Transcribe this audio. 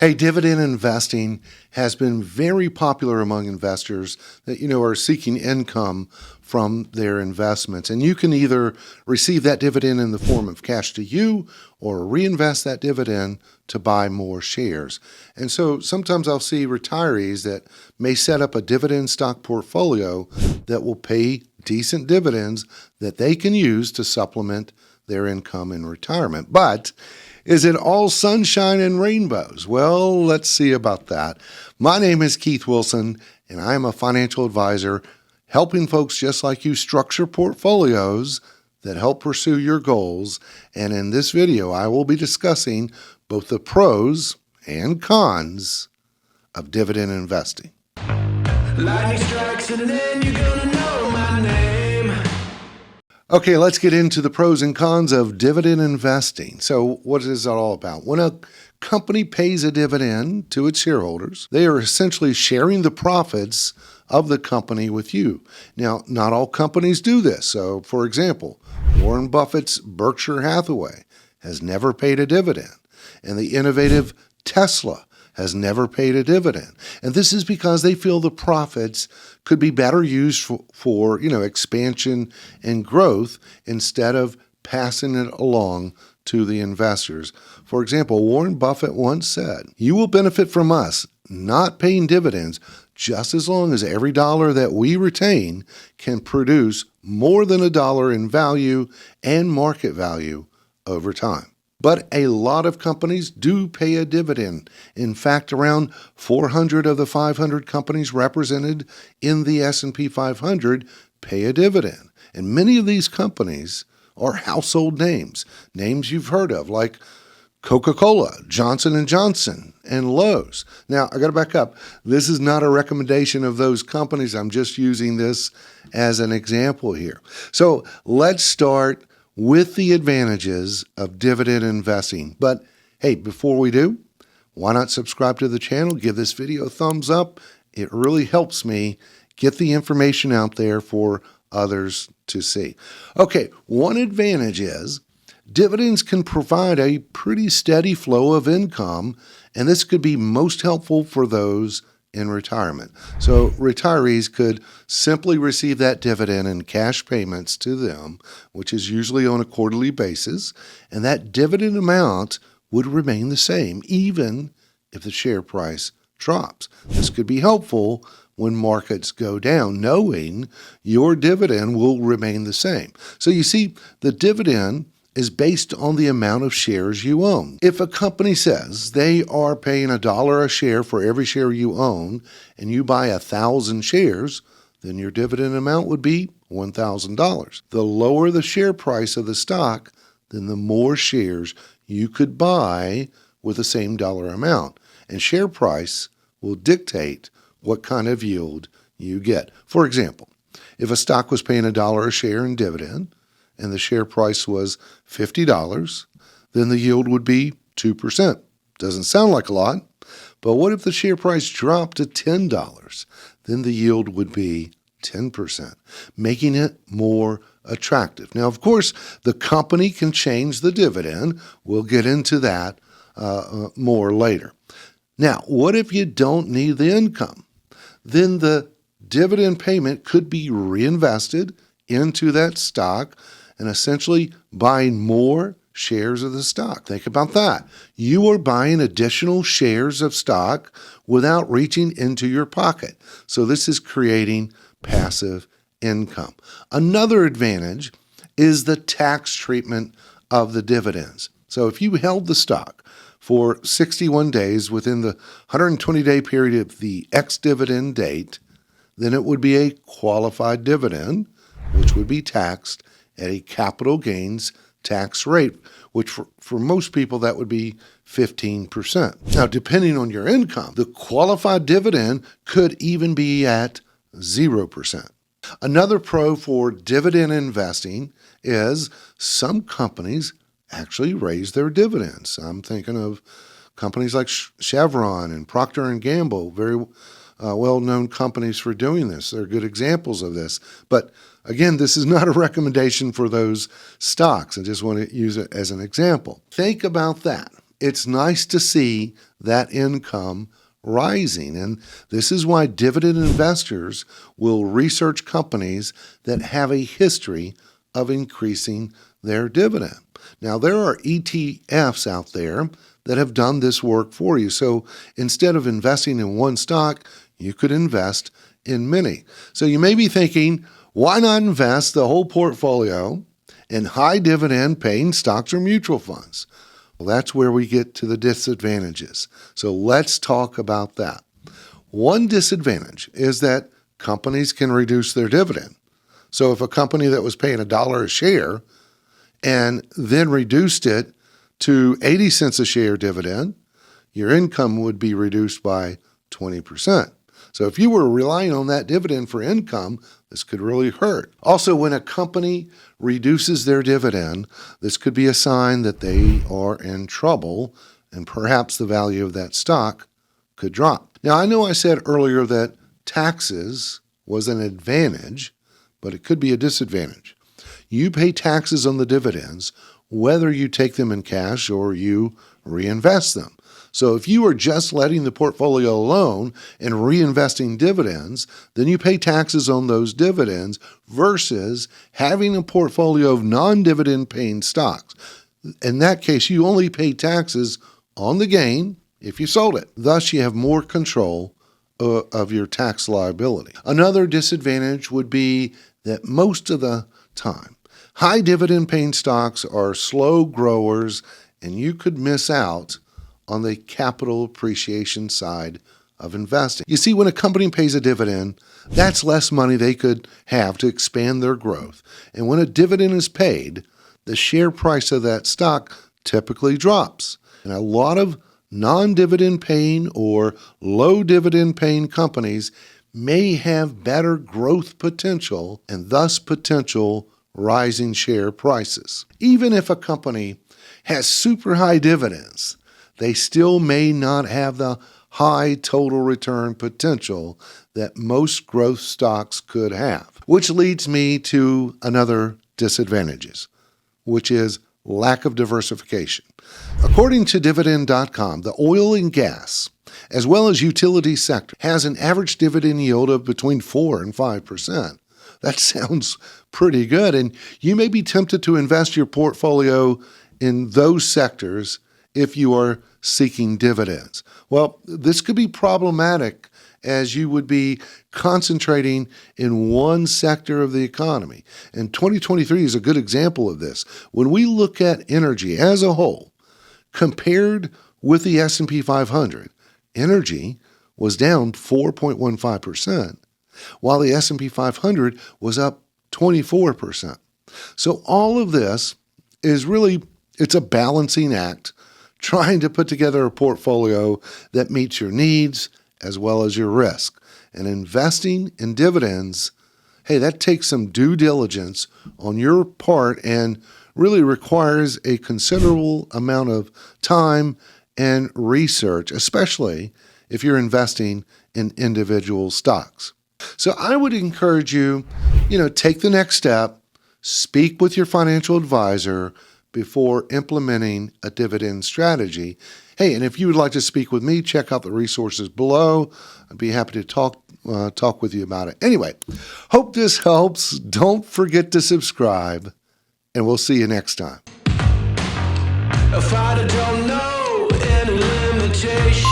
Hey, dividend investing has been very popular among investors that, are seeking income from their investments. And you can either receive that dividend in the form of cash to you or reinvest that dividend to buy more shares. And so sometimes I'll see retirees that may set up a dividend stock portfolio that will pay decent dividends that they can use to supplement their income in retirement. But is it all sunshine and rainbows? Well, let's see about that. My name is Keith Wilson, and I am a financial advisor helping folks just like you structure portfolios that help pursue your goals. And in this video, I will be discussing both the pros and cons of dividend investing. Lightning strikes and then you're gonna know my name. Okay, let's get into the pros and cons of dividend investing. So what is it all about? When a company pays a dividend to its shareholders, they are essentially sharing the profits of the company with you. Now, not all companies do this. So, for example, Warren Buffett's Berkshire Hathaway has never paid a dividend, and the innovative Tesla has never paid a dividend. And this is because they feel the profits could be better used for expansion and growth instead of passing it along to the investors. For example, Warren Buffett once said, "You will benefit from us not paying dividends just as long as every dollar that we retain can produce more than a dollar in value and market value over time." But a lot of companies do pay a dividend. In fact, around 400 of the 500 companies represented in the S&P 500 pay a dividend. And many of these companies are household names you've heard of, like Coca-Cola, Johnson & Johnson, and Lowe's. Now, I got to back up. This is not a recommendation of those companies. I'm just using this as an example here. So let's start with the advantages of dividend investing. But hey, before we do, why not subscribe to the channel? Give this video a thumbs up. It really helps me get the information out there for others to see. Okay, one advantage is dividends can provide a pretty steady flow of income, and this could be most helpful for those in retirement. So retirees could simply receive that dividend in cash payments to them, which is usually on a quarterly basis, and that dividend amount would remain the same even if the share price drops. This could be helpful when markets go down, knowing your dividend will remain the same. So you see, the dividend is based on the amount of shares you own. If a company says they are paying $1 a share for every share you own, and you buy 1,000 shares, then your dividend amount would be $1,000. The lower the share price of the stock, then the more shares you could buy with the same dollar amount. And share price will dictate what kind of yield you get. For example, if a stock was paying $1 a share in dividend, and the share price was $50, then the yield would be 2%. Doesn't sound like a lot, but what if the share price dropped to $10? Then the yield would be 10%, making it more attractive. Now, of course, the company can change the dividend. We'll get into that more later. Now, what if you don't need the income? Then the dividend payment could be reinvested into that stock and essentially buying more shares of the stock. Think about that. You are buying additional shares of stock without reaching into your pocket. So this is creating passive income. Another advantage is the tax treatment of the dividends. So if you held the stock for 61 days within the 120-day period of the ex-dividend date, then it would be a qualified dividend, which would be taxed at a capital gains tax rate, which for most people, that would be 15%. Now, depending on your income, the qualified dividend could even be at 0%. Another pro for dividend investing is some companies actually raise their dividends. I'm thinking of companies like Chevron and Procter & Gamble, very well-known companies for doing this. They're good examples of this. But again, this is not a recommendation for those stocks. I just want to use it as an example. Think about that. it's nice to see that income rising. And this is why dividend investors will research companies that have a history of increasing their dividend. Now, there are ETFs out there that have done this work for you. So instead of investing in one stock, you could invest in many. So you may be thinking, why not invest the whole portfolio in high dividend paying stocks or mutual funds? Well, that's where we get to the disadvantages. So let's talk about that. One disadvantage is that companies can reduce their dividend. So if a company that was paying $1 a share and then reduced it to 80 cents a share dividend, your income would be reduced by 20%. So if you were relying on that dividend for income, this could really hurt. Also, when a company reduces their dividend, this could be a sign that they are in trouble and perhaps the value of that stock could drop. Now, I know I said earlier that taxes was an advantage, but it could be a disadvantage. You pay taxes on the dividends, whether you take them in cash or you reinvest them. So if you are just letting the portfolio alone and reinvesting dividends, then you pay taxes on those dividends versus having a portfolio of non-dividend paying stocks. In that case, you only pay taxes on the gain if you sold it. Thus, you have more control of your tax liability. Another disadvantage would be that most of the time, high dividend paying stocks are slow growers and you could miss out on the capital appreciation side of investing. You see, when a company pays a dividend, that's less money they could have to expand their growth. And when a dividend is paid, the share price of that stock typically drops. And a lot of non-dividend paying or low dividend paying companies may have better growth potential and thus potential rising share prices. Even if a company has super high dividends, they still may not have the high total return potential that most growth stocks could have. Which leads me to another disadvantages, which is lack of diversification. According to Dividend.com, the oil and gas, as well as utility sector, has an average dividend yield of between 4 and 5%. That sounds pretty good, and you may be tempted to invest your portfolio in those sectors if you are seeking dividends. Well, this could be problematic as you would be concentrating in one sector of the economy. And 2023 is a good example of this. When we look at energy as a whole, compared with the S&P 500, energy was down 4.15%, while the S&P 500 was up 24%. So all of this is really, it's a balancing act, trying to put together a portfolio that meets your needs as well as your risk. And investing in dividends, hey, that takes some due diligence on your part and really requires a considerable amount of time and research, especially if you're investing in individual stocks. So I would encourage you, take the next step, speak with your financial advisor before implementing a dividend strategy. Hey, and if you would like to speak with me, check out the resources below. I'd be happy to talk with you about it. Anyway, hope this helps. Don't forget to subscribe, and we'll see you next time. If I don't know any limitation.